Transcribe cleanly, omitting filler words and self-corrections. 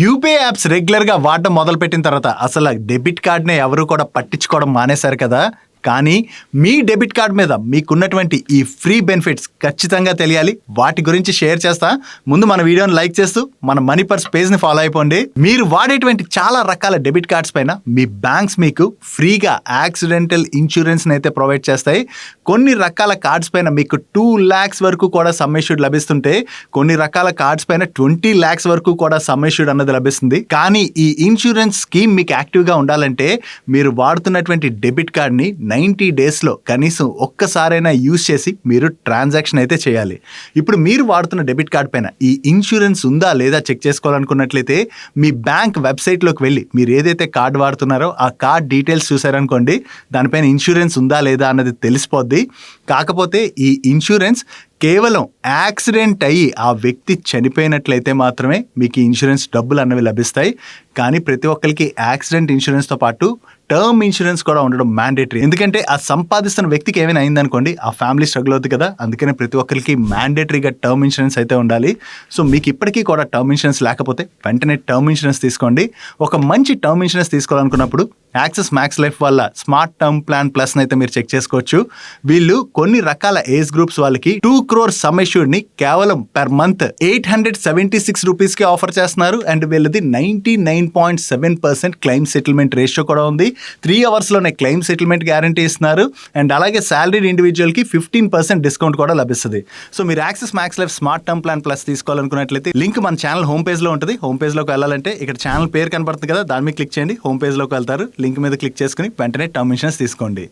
UPI apps రెగ్యులర్గా వాడడం మొదలుపెట్టిన తర్వాత అసలు డెబిట్ కార్డ్ని ఎవరు కూడా పట్టించుకోవడం మానేశారు కదా. కానీ మీ డెబిట్ కార్డ్ మీద మీకున్నటువంటి ఈ ఫ్రీ బెనిఫిట్స్ ఖచ్చితంగా తెలియాలి. వాటి గురించి షేర్ చేస్తా. ముందు మన వీడియోని లైక్ చేస్తూ మన మనీ పర్స్ పేజ్ని ఫాలో అయిపోండి. మీరు వాడేటువంటి చాలా రకాల డెబిట్ కార్డ్స్ పైన మీ బ్యాంక్స్ మీకు ఫ్రీగా యాక్సిడెంటల్ ఇన్సూరెన్స్ని అయితే ప్రొవైడ్ చేస్తాయి. కొన్ని రకాల కార్డ్స్ పైన మీకు 2 lakhs వరకు కూడా సమ్ ఇష్యూడ్ లభిస్తుంటే కొన్ని రకాల కార్డ్స్ పైన 20 lakhs వరకు కూడా సమ్ ఇష్యూడ్ అన్నది లభిస్తుంది. కానీ ఈ ఇన్సూరెన్స్ స్కీమ్ మీకు యాక్టివ్గా ఉండాలంటే మీరు వాడుతున్నటువంటి డెబిట్ కార్డ్ని 90 daysలో కనీసం ఒక్కసారైనా యూజ్ చేసి మీరు ట్రాన్సాక్షన్ అయితే చేయాలి. ఇప్పుడు మీరు వాడుతున్న డెబిట్ కార్డ్ పైన ఈ ఇన్సూరెన్స్ ఉందా లేదా చెక్ చేసుకోవాలనుకున్నట్లయితే మీ బ్యాంక్ వెబ్సైట్లోకి వెళ్ళి మీరు ఏదైతే కార్డ్ వాడుతున్నారో ఆ కార్డ్ డీటెయిల్స్ చూసారనుకోండి, దానిపైన ఇన్సూరెన్స్ ఉందా లేదా అన్నది తెలిసిపోద్ది. కాకపోతే ఈ ఇన్సూరెన్స్ కేవలం యాక్సిడెంట్ అయ్యి ఆ వ్యక్తి చనిపోయినట్లయితే మాత్రమే మీకు ఇన్సూరెన్స్ డబ్బులు అన్నవి లభిస్తాయి. కానీ ప్రతి ఒక్కరికి యాక్సిడెంట్ ఇన్సూరెన్స్తో పాటు టర్మ్ ఇన్సూరెన్స్ కూడా ఉండడం మ్యాండేటరీ. ఎందుకంటే ఆ సంపాదిస్తున్న వ్యక్తికి ఏమైనా అయిందనుకోండి, ఆ ఫ్యామిలీ స్ట్రగుల్ అవుతుంది కదా. అందుకనే ప్రతి ఒక్కరికి మ్యాండేటరీగా టర్మ్ ఇన్సూరెన్స్ అయితే ఉండాలి. సో మీకు ఇప్పటికీ కూడా టర్మ్ ఇన్సూరెన్స్ లేకపోతే వెంటనే టర్మ్ ఇన్సూరెన్స్ తీసుకోండి. ఒక మంచి టర్మ్ ఇన్సూరెన్స్ తీసుకోవాలనుకున్నప్పుడు యాక్సిస్ మ్యాక్స్ లైఫ్ వల్ల స్మార్ట్ టర్మ్ ప్లాన్ ప్లస్ అయితే మీరు చెక్ చేసుకోవచ్చు. వీళ్ళు కొన్ని రకాల ఏజ్ గ్రూప్స్ వాళ్ళకి 2 crore సమ్ ఇష్యూడ్ ని కేవలం పర్ మంత్ 876 రూపీస్కి ఆఫర్ చేస్తున్నారు. అండ్ వీళ్ళది 99.7% క్లెయిమ్ సెటిల్మెంట్ రేషియో కూడా ఉంది. 3 hours క్లెయిమ్ సెటిల్మెంట్ గ్యారంటీ ఇస్తున్నారు. అండ్ అలాగే సాలరీడ్ ఇండివిజువల్కి 15% డిస్కౌంట్ కూడా లభిస్తుంది. సో మీరు Axis Max Life smart term plan plus తీసుకోవాలనుకున్నట్లయితే లింక్ మన ఛానల్ హోమ్ పేజ్లో ఉంటుంది. హోమ్ పేజ్లోకి వెళ్ళాలంటే ఇక్కడ ఛానల్ పేరు కనబడుతుంది కదా, దాని మీద క్లిక్ చేయండి. హోమ్ పేజ్లోకి వెళ్తారు. లింక్ మీద క్లిక్ చేసుకుని వెంటనే టర్మ్ ఇన్సూరెన్స్ తీసుకోండి.